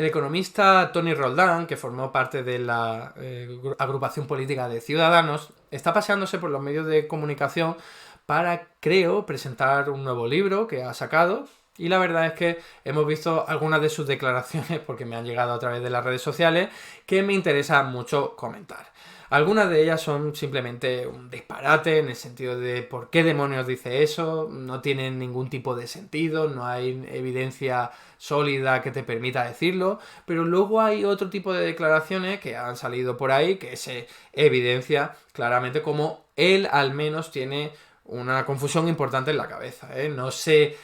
El economista Tony Roldán, que formó parte de la agrupación política de Ciudadanos, está paseándose por los medios de comunicación para, creo, presentar un nuevo libro que ha sacado. Y la verdad es que hemos visto algunas de sus declaraciones, porque me han llegado a través de las redes sociales, que me interesa mucho comentar. Algunas de ellas son simplemente un disparate en el sentido de por qué demonios dice eso, no tienen ningún tipo de sentido, no hay evidencia sólida que te permita decirlo, pero luego hay otro tipo de declaraciones que han salido por ahí que se evidencia claramente como él al menos tiene una confusión importante en la cabeza, ¿eh? No sé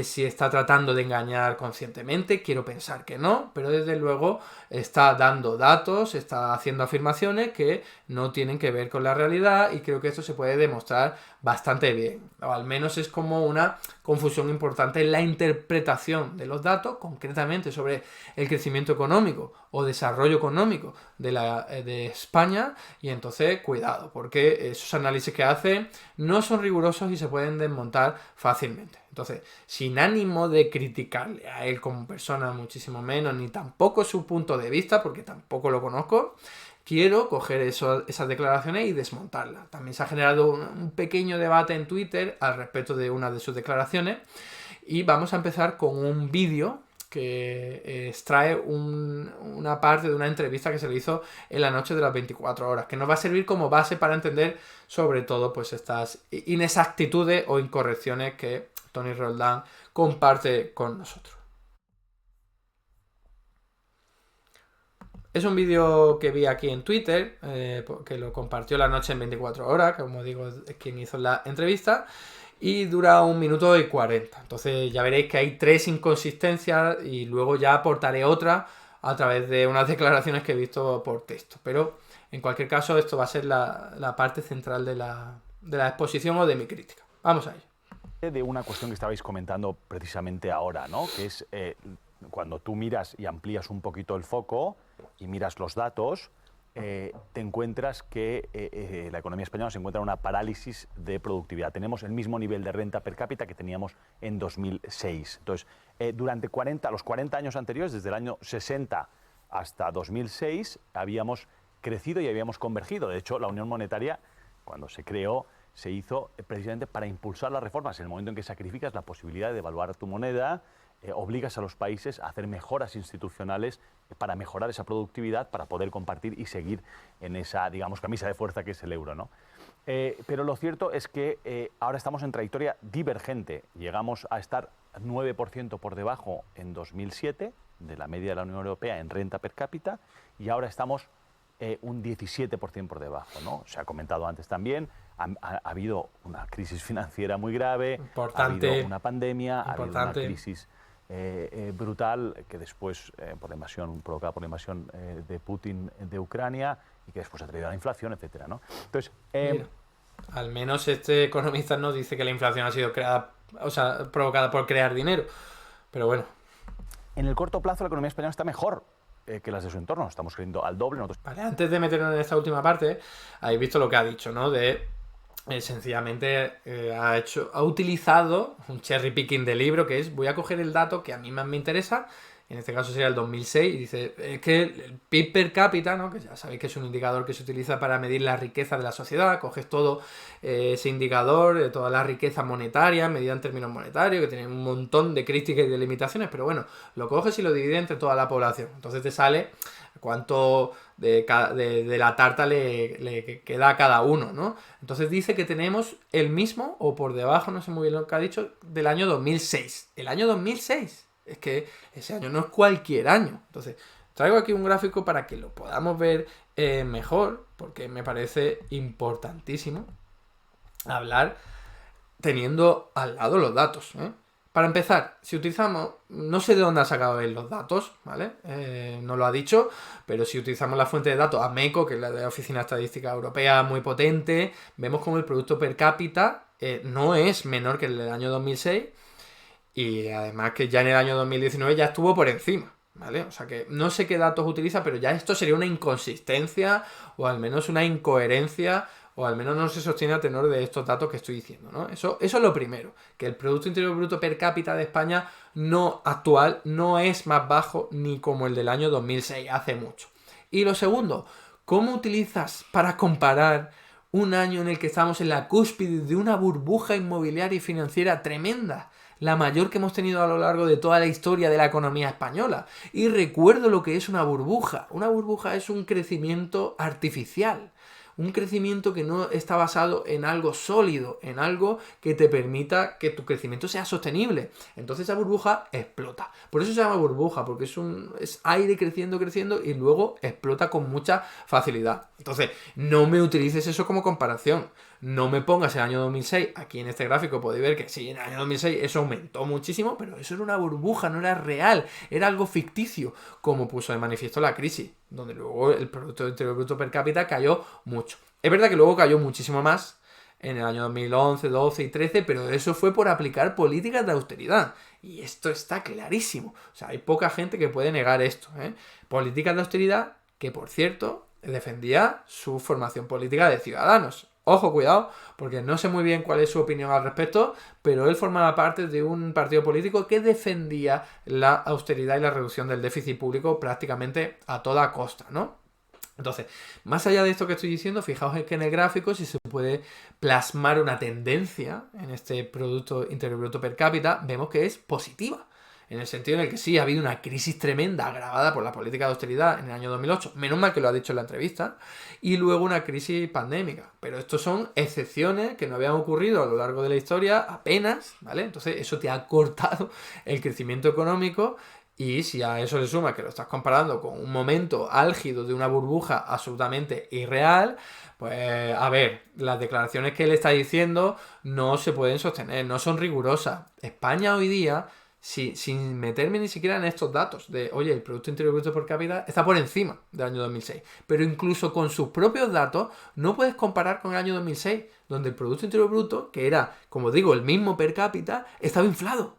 si está tratando de engañar conscientemente, quiero pensar que no, pero desde luego está dando datos, está haciendo afirmaciones que no tienen que ver con la realidad y creo que esto se puede demostrar bastante bien, o al menos es como una confusión importante en la interpretación de los datos, concretamente sobre el crecimiento económico o desarrollo económico de España, y entonces cuidado, porque esos análisis que hace no son rigurosos y se pueden desmontar fácilmente. Entonces, sin ánimo de criticarle a él como persona, muchísimo menos, ni tampoco su punto de vista, porque tampoco lo conozco, quiero coger esas declaraciones y desmontarlas. También se ha generado un pequeño debate en Twitter al respecto de una de sus declaraciones y vamos a empezar con un vídeo que extrae una parte de una entrevista que se le hizo en la noche de las 24 horas, que nos va a servir como base para entender sobre todo pues estas inexactitudes o incorrecciones que Tony Roldán comparte con nosotros. Es un vídeo que vi aquí en Twitter, que lo compartió la noche en 24 horas, que como digo es quien hizo la entrevista, y dura 1 minuto y 40. Entonces ya veréis que hay 3 inconsistencias y luego ya aportaré otra a través de unas declaraciones que he visto por texto. Pero en cualquier caso esto va a ser la parte central de la exposición o de mi crítica. Vamos a ello. De una cuestión que estabais comentando precisamente ahora, ¿no? Que es cuando tú miras y amplías un poquito el foco y miras los datos, te encuentras que la economía española se encuentra en una parálisis de productividad. Tenemos el mismo nivel de renta per cápita que teníamos en 2006. Entonces, durante los 40 años anteriores, desde el año 60 hasta 2006, habíamos crecido y habíamos convergido. De hecho, la Unión Monetaria, cuando se creó, se hizo precisamente para impulsar las reformas. En el momento en que sacrificas la posibilidad de devaluar tu moneda, obligas a los países a hacer mejoras institucionales para mejorar esa productividad, para poder compartir y seguir en esa, digamos, camisa de fuerza que es el euro, ¿no? Pero lo cierto es que ahora estamos en trayectoria divergente. Llegamos a estar 9% por debajo en 2007 de la media de la Unión Europea en renta per cápita y ahora estamos un 17% por debajo, ¿no? Se ha comentado antes también, ha habido una crisis financiera muy grave, Importante, ha habido una pandemia, importante. ha habido una crisis brutal que después, provocada por la invasión de Putin de Ucrania y que después ha traído la inflación, etcétera, ¿no? Entonces, Mira, al menos este economista no dice que la inflación ha sido provocada por crear dinero, pero bueno. En el corto plazo la economía española está mejor que las de su entorno, estamos creciendo al doble. Vale, antes de meternos en esta última parte, habéis visto lo que ha dicho, ¿no? Sencillamente ha utilizado un cherry picking de libro, que es, voy a coger el dato que a mí más me interesa, en este caso sería el 2006, y dice que el PIB per cápita, ¿no? Que ya sabéis que es un indicador que se utiliza para medir la riqueza de la sociedad, coges todo ese indicador, toda la riqueza monetaria, medida en términos monetarios, que tiene un montón de críticas y de limitaciones, pero bueno, lo coges y lo divides entre toda la población, entonces te sale cuánto de la tarta le queda a cada uno, ¿no? Entonces dice que tenemos el mismo, o por debajo, no sé muy bien lo que ha dicho, del año 2006. El año 2006. Es que ese año no es cualquier año. Entonces, traigo aquí un gráfico para que lo podamos ver mejor, porque me parece importantísimo hablar teniendo al lado los datos, ¿eh? Para empezar, si utilizamos, no sé de dónde ha sacado él los datos, ¿vale? No lo ha dicho, pero si utilizamos la fuente de datos AMECO, que es la de la Oficina Estadística Europea, muy potente, vemos como el producto per cápita no es menor que el del año 2006 y además que ya en el año 2019 ya estuvo por encima, ¿vale? O sea que no sé qué datos utiliza, pero ya esto sería una inconsistencia o al menos una incoherencia o al menos no se sostiene a tenor de estos datos que estoy diciendo, ¿no? Eso es lo primero, que el Producto Interior Bruto per cápita de España actual no es más bajo ni como el del año 2006, hace mucho. Y lo segundo, ¿cómo utilizas para comparar un año en el que estamos en la cúspide de una burbuja inmobiliaria y financiera tremenda, la mayor que hemos tenido a lo largo de toda la historia de la economía española? Y recuerdo lo que es una burbuja. Una burbuja es un crecimiento artificial. Un crecimiento que no está basado en algo sólido, en algo que te permita que tu crecimiento sea sostenible. Entonces esa burbuja explota. Por eso se llama burbuja, porque es aire creciendo, creciendo y luego explota con mucha facilidad. Entonces, no me utilices eso como comparación. No me pongas el año 2006. Aquí en este gráfico podéis ver que sí, en el año 2006 eso aumentó muchísimo, pero eso era una burbuja, no era real, era algo ficticio, como puso de manifiesto la crisis, donde luego el Producto Interior Bruto per cápita cayó mucho. Es verdad que luego cayó muchísimo más en el año 2011, 12 y 13, pero eso fue por aplicar políticas de austeridad. Y esto está clarísimo. O sea, hay poca gente que puede negar esto, ¿eh? Políticas de austeridad que, por cierto, defendía su formación política de Ciudadanos. Ojo, cuidado, porque no sé muy bien cuál es su opinión al respecto, pero él formaba parte de un partido político que defendía la austeridad y la reducción del déficit público prácticamente a toda costa, ¿no? Entonces, más allá de esto que estoy diciendo, fijaos que en el gráfico si se puede plasmar una tendencia en este Producto Interior Bruto per cápita, vemos que es positiva. En el sentido en el que sí ha habido una crisis tremenda agravada por la política de austeridad en el año 2008, menos mal que lo ha dicho en la entrevista, y luego una crisis pandémica. Pero estos son excepciones que no habían ocurrido a lo largo de la historia apenas, ¿vale? Entonces eso te ha cortado el crecimiento económico. Y si a eso le suma que lo estás comparando con un momento álgido de una burbuja absolutamente irreal, pues a ver, las declaraciones que él está diciendo no se pueden sostener, no son rigurosas. España hoy día, sin meterme ni siquiera en estos datos de, oye, el Producto Interior Bruto per cápita está por encima del año 2006, pero incluso con sus propios datos no puedes comparar con el año 2006, donde el Producto Interior Bruto, que era, como digo, el mismo per cápita, estaba inflado,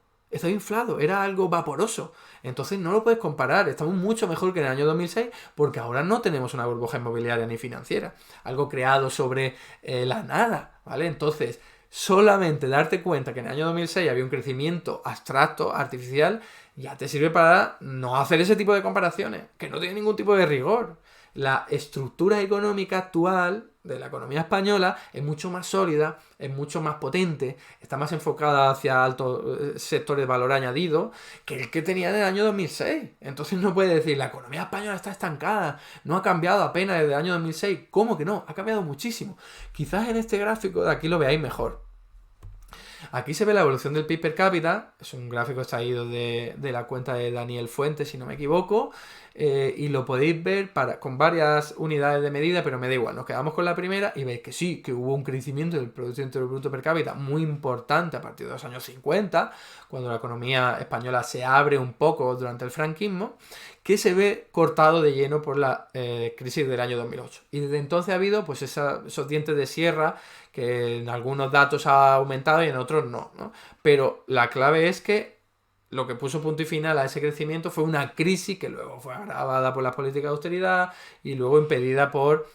era algo vaporoso. Entonces no lo puedes comparar, estamos mucho mejor que en el año 2006 porque ahora no tenemos una burbuja inmobiliaria ni financiera, algo creado sobre la nada, ¿vale? Entonces, solamente darte cuenta que en el año 2006 había un crecimiento abstracto, artificial, ya te sirve para no hacer ese tipo de comparaciones, que no tiene ningún tipo de rigor. La estructura económica actual de la economía española es mucho más sólida, es mucho más potente, está más enfocada hacia altos sectores de valor añadido que el que tenía en el año 2006. Entonces no puedes decir, la economía española está estancada, no ha cambiado apenas desde el año 2006. ¿Cómo que no? Ha cambiado muchísimo. Quizás en este gráfico de aquí lo veáis mejor. Aquí se ve la evolución del PIB per cápita, es un gráfico extraído de la cuenta de Daniel Fuentes, si no me equivoco, y lo podéis ver con varias unidades de medida, pero me da igual, nos quedamos con la primera y veis que sí, que hubo un crecimiento del Producto Interior Bruto per cápita muy importante a partir de los años 50, cuando la economía española se abre un poco durante el franquismo, que se ve cortado de lleno por la crisis del año 2008. Y desde entonces ha habido pues esos dientes de sierra que en algunos datos ha aumentado y en otros no, ¿no? Pero la clave es que lo que puso punto y final a ese crecimiento fue una crisis que luego fue agravada por las políticas de austeridad y luego impedida por,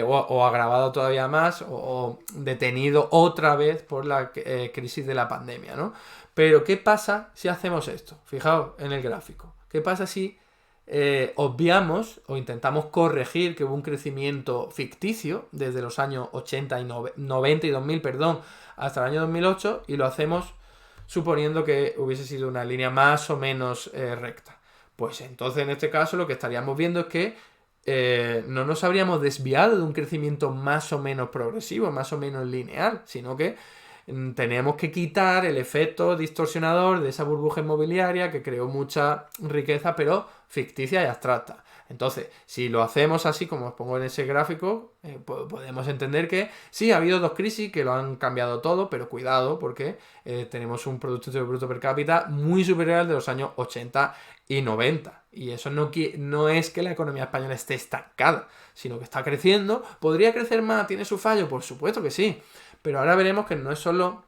o agravado todavía más, o detenido otra vez por la crisis de la pandemia, ¿no? Pero ¿qué pasa si hacemos esto? Fijaos en el gráfico. ¿Qué pasa si obviamos o intentamos corregir que hubo un crecimiento ficticio desde los años 80 y 90 y 2000, perdón, hasta el año 2008 y lo hacemos suponiendo que hubiese sido una línea más o menos recta? Pues entonces en este caso lo que estaríamos viendo es que no nos habríamos desviado de un crecimiento más o menos progresivo, más o menos lineal, sino que tenemos que quitar el efecto distorsionador de esa burbuja inmobiliaria que creó mucha riqueza, pero ficticia y abstracta. Entonces, si lo hacemos así, como os pongo en ese gráfico, podemos entender que sí, ha habido dos crisis que lo han cambiado todo, pero cuidado, porque tenemos un Producto Interior Bruto per cápita muy superior al de los años 80 y 90. Y eso no es que la economía española esté estancada, sino que está creciendo. ¿Podría crecer más? ¿Tiene su fallo? Por supuesto que sí. Pero ahora veremos que no es solo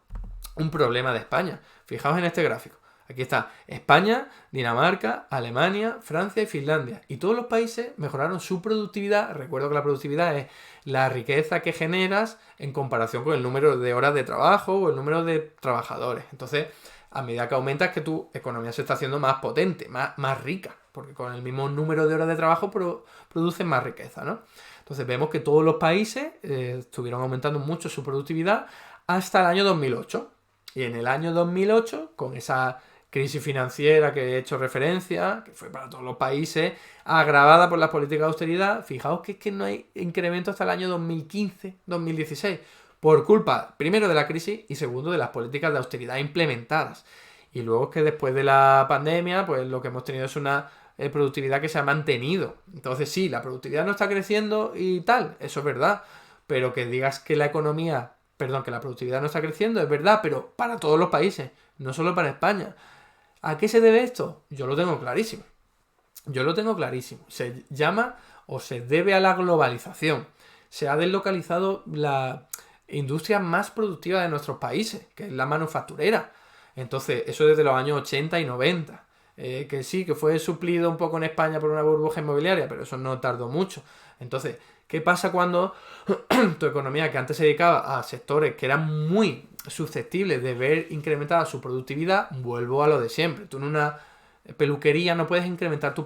un problema de España. Fijaos en este gráfico. Aquí está España, Dinamarca, Alemania, Francia y Finlandia. Y todos los países mejoraron su productividad. Recuerdo que la productividad es la riqueza que generas en comparación con el número de horas de trabajo o el número de trabajadores. Entonces, a medida que aumentas, que tu economía se está haciendo más potente, más rica, porque con el mismo número de horas de trabajo producen más riqueza, ¿no? Entonces vemos que todos los países estuvieron aumentando mucho su productividad hasta el año 2008. Y en el año 2008, con esa crisis financiera que he hecho referencia, que fue para todos los países, agravada por las políticas de austeridad, fijaos que es que no hay incremento hasta el año 2015-2016, por culpa, primero, de la crisis y segundo, de las políticas de austeridad implementadas. Y luego es que después de la pandemia, pues lo que hemos tenido es una productividad que se ha mantenido. Entonces sí, la productividad no está creciendo y tal, eso es verdad, pero que digas que la economía, perdón, que la productividad no está creciendo, es verdad, pero para todos los países, no solo para España. ¿A qué se debe esto? Yo lo tengo clarísimo. Se llama o se debe a la globalización. Se ha deslocalizado la industria más productiva de nuestros países, que es la manufacturera. Entonces, eso desde los años 80 y 90. Que sí, que fue suplido un poco en España por una burbuja inmobiliaria, pero eso no tardó mucho. Entonces, ¿qué pasa cuando tu economía, que antes se dedicaba a sectores que eran muy susceptibles de ver incrementada su productividad, vuelvo a lo de siempre? Tú en una peluquería no puedes incrementar tu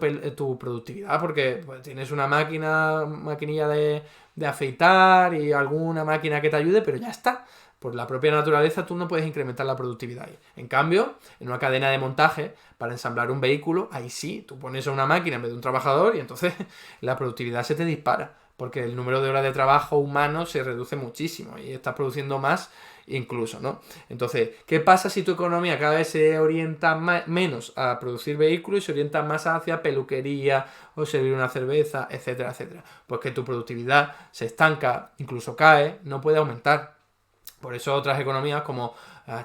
productividad porque pues, tienes una maquinilla de afeitar y alguna máquina que te ayude, pero ya está. Por la propia naturaleza tú no puedes incrementar la productividad ahí. En cambio, en una cadena de montaje, para ensamblar un vehículo, ahí sí, tú pones a una máquina en vez de un trabajador y entonces la productividad se te dispara, porque el número de horas de trabajo humano se reduce muchísimo y estás produciendo más incluso, ¿no? Entonces, ¿qué pasa si tu economía cada vez se orienta menos a producir vehículos y se orienta más hacia peluquería o servir una cerveza, etcétera, etcétera? Pues que tu productividad se estanca, incluso cae, no puede aumentar. Por eso otras economías como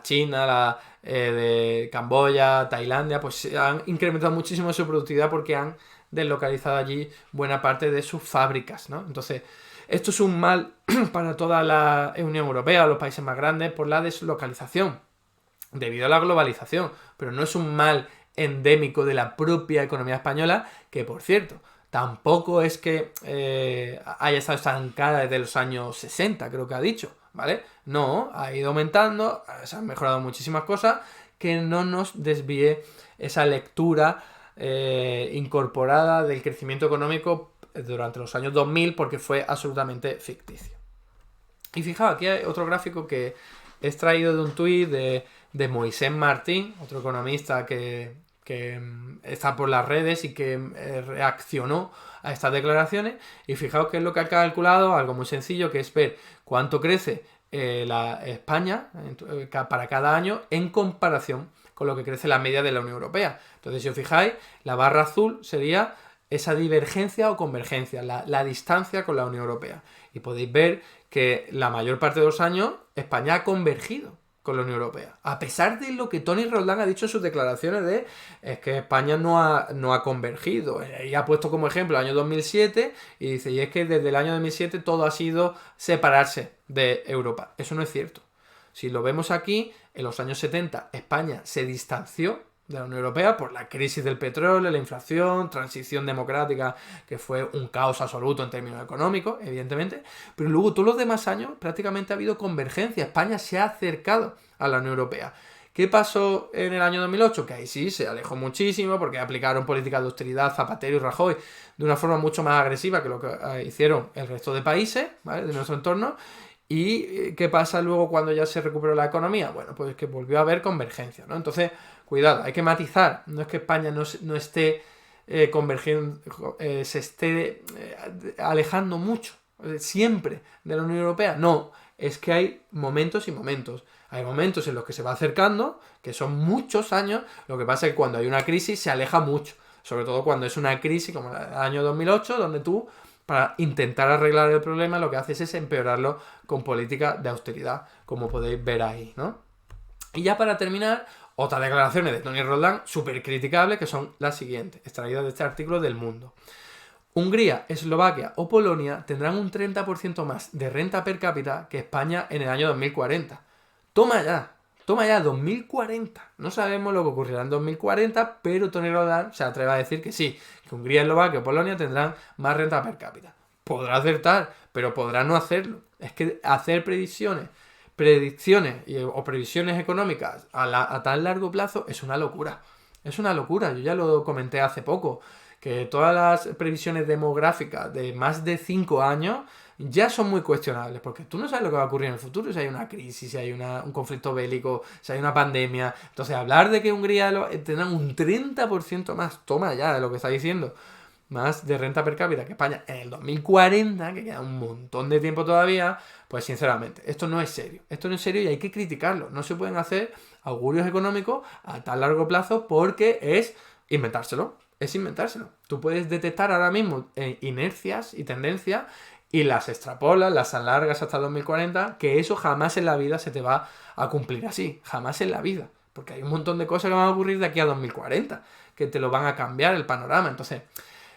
China, de Camboya, Tailandia, pues han incrementado muchísimo su productividad porque han deslocalizado allí buena parte de sus fábricas, ¿no? Entonces, esto es un mal para toda la Unión Europea, los países más grandes, por la deslocalización, debido a la globalización, pero no es un mal endémico de la propia economía española, que por cierto, tampoco es que haya estado estancada desde los años 60, creo que ha dicho, ¿vale? No, ha ido aumentando, se han mejorado muchísimas cosas, que no nos desvíe esa lectura incorporada del crecimiento económico durante los años 2000 porque fue absolutamente ficticio. Y fijaos, aquí hay otro gráfico que he extraído de un tuit de Moisés Martín, otro economista que está por las redes y que reaccionó a estas declaraciones. Y fijaos qué es lo que ha calculado, algo muy sencillo, que es ver cuánto crece la España para cada año en comparación con lo que crece la media de la Unión Europea. Entonces, si os fijáis, la barra azul sería esa divergencia o convergencia, la distancia con la Unión Europea. Y podéis ver que la mayor parte de los años España ha convergido con la Unión Europea. A pesar de lo que Tony Roldán ha dicho en sus declaraciones de es que España no ha convergido. Y ha puesto como ejemplo el año 2007 y dice, y es que desde el año 2007 todo ha sido separarse de Europa. Eso no es cierto. Si lo vemos aquí, en los años 70 España se distanció de la Unión Europea por la crisis del petróleo, la inflación, transición democrática, que fue un caos absoluto en términos económicos, evidentemente, pero luego todos los demás años prácticamente ha habido convergencia. España se ha acercado a la Unión Europea. ¿Qué pasó en el año 2008? Que ahí sí se alejó muchísimo porque aplicaron políticas de austeridad Zapatero y Rajoy de una forma mucho más agresiva que lo que hicieron el resto de países, ¿vale?, de nuestro entorno. ¿Y qué pasa luego cuando ya se recuperó la economía? Bueno, pues que volvió a haber convergencia, ¿no? Entonces, cuidado, hay que matizar. No es que España no esté convergiendo, se esté alejando mucho, siempre, de la Unión Europea. No, es que hay momentos y momentos. Hay momentos en los que se va acercando, que son muchos años. Lo que pasa es que cuando hay una crisis se aleja mucho. Sobre todo cuando es una crisis como el año 2008, donde tú, para intentar arreglar el problema, lo que haces es empeorarlo con políticas de austeridad, como podéis ver ahí, ¿no? Y ya para terminar, otras declaraciones de Tony Roldán súper criticables, que son las siguientes, extraídas de este artículo del Mundo. Hungría, Eslovaquia o Polonia tendrán un 30% más de renta per cápita que España en el año 2040. Toma ya, Toma ya 2040. No sabemos lo que ocurrirá en 2040, pero Tony Roldán se atreve a decir que sí, que Hungría, Eslovaquia o Polonia tendrán más renta per cápita. Podrá acertar, pero podrá no hacerlo. Es que hacer predicciones o previsiones económicas a tan largo plazo es una locura. Es una locura. Yo ya lo comenté hace poco, que todas las previsiones demográficas de más de 5 años ya son muy cuestionables, porque tú no sabes lo que va a ocurrir en el futuro, si hay una crisis, si hay un conflicto bélico, si hay una pandemia. Entonces, hablar de que Hungría tendrá un 30% más, toma ya de lo que está diciendo, más de renta per cápita que España en el 2040, que queda un montón de tiempo todavía, pues sinceramente, esto no es serio. Esto no es serio y hay que criticarlo. No se pueden hacer augurios económicos a tan largo plazo porque es inventárselo. Es inventárselo. Tú puedes detectar ahora mismo inercias y tendencias y las extrapolas, las alargas hasta 2040, que eso jamás en la vida se te va a cumplir así. Jamás en la vida. Porque hay un montón de cosas que van a ocurrir de aquí a 2040, que te lo van a cambiar el panorama. Entonces,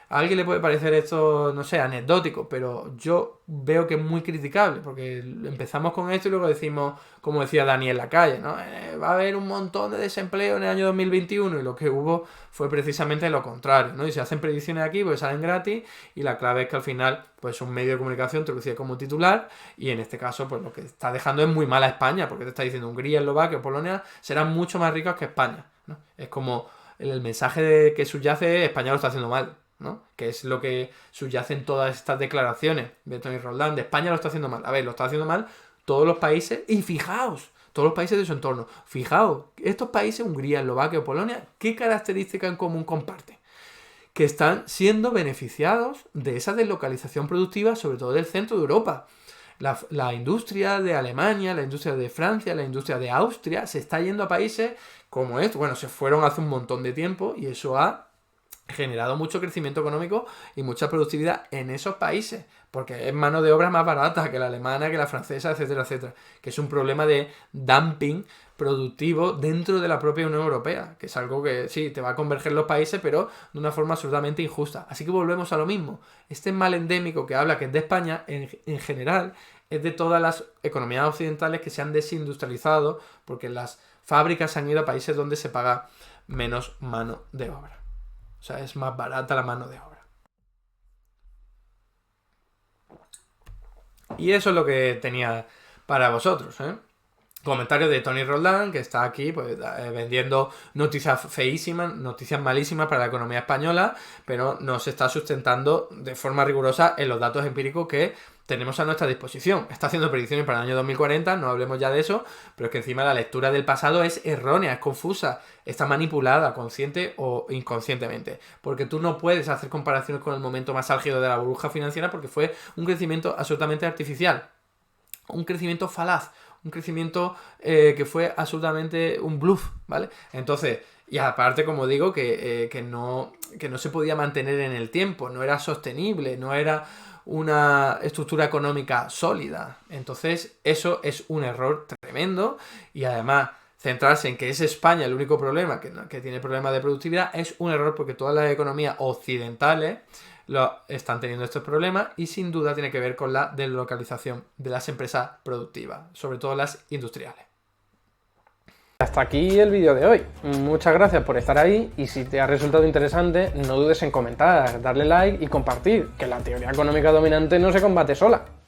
a alguien le puede parecer esto, no sé, anecdótico, pero yo veo que es muy criticable, porque empezamos con esto y luego decimos, como decía Dani en la calle, ¿no? Va a haber un montón de desempleo en el año 2021 y lo que hubo fue precisamente lo contrario, ¿no? Y se hacen predicciones aquí, pues salen gratis y la clave es que al final, pues un medio de comunicación te lo decía como titular y en este caso, pues lo que está dejando es muy mala España, porque te está diciendo Hungría, Eslovaquia o Polonia serán mucho más ricas que España, ¿no? Es como el mensaje que subyace España lo está haciendo mal, ¿no? Que es lo que subyace en todas estas declaraciones de Tony Roldán, de España lo está haciendo mal. A ver, lo está haciendo mal todos los países, y fijaos, todos los países de su entorno. Fijaos, estos países, Hungría, Eslovaquia o Polonia, ¿qué características en común comparten? Que están siendo beneficiados de esa deslocalización productiva, sobre todo del centro de Europa. La industria de Alemania, la industria de Francia, la industria de Austria, se está yendo a países como estos. Bueno, se fueron hace un montón de tiempo y eso ha generado mucho crecimiento económico y mucha productividad en esos países, porque es mano de obra más barata que la alemana, que la francesa, etcétera, etcétera, que es un problema de dumping productivo dentro de la propia Unión Europea, que es algo que sí, te va a converger los países, pero de una forma absolutamente injusta. Así que volvemos a lo mismo. Este mal endémico que habla, que es de España, en general, es de todas las economías occidentales que se han desindustrializado, porque las fábricas se han ido a países donde se paga menos mano de obra. O sea, es más barata la mano de obra. Y eso es lo que tenía para vosotros, ¿eh? Comentario de Tony Roldán, que está aquí pues vendiendo noticias feísimas, noticias malísimas para la economía española, pero nos está sustentando de forma rigurosa en los datos empíricos que tenemos a nuestra disposición. Está haciendo predicciones para el año 2040, no hablemos ya de eso, pero es que encima la lectura del pasado es errónea, es confusa, está manipulada, consciente o inconscientemente, porque tú no puedes hacer comparaciones con el momento más álgido de la burbuja financiera porque fue un crecimiento absolutamente artificial, un crecimiento falaz, un crecimiento que fue absolutamente un bluff, ¿vale? Entonces, y aparte, como digo, que no se podía mantener en el tiempo, no era sostenible, no era una estructura económica sólida. Entonces, eso es un error tremendo y además centrarse en que es España el único problema, que tiene problemas de productividad, es un error porque todas las economías occidentales están teniendo estos problemas y sin duda tiene que ver con la deslocalización de las empresas productivas, sobre todo las industriales. Hasta aquí el vídeo de hoy. Muchas gracias por estar ahí y si te ha resultado interesante no dudes en comentar, darle like y compartir, que la teoría económica dominante no se combate sola.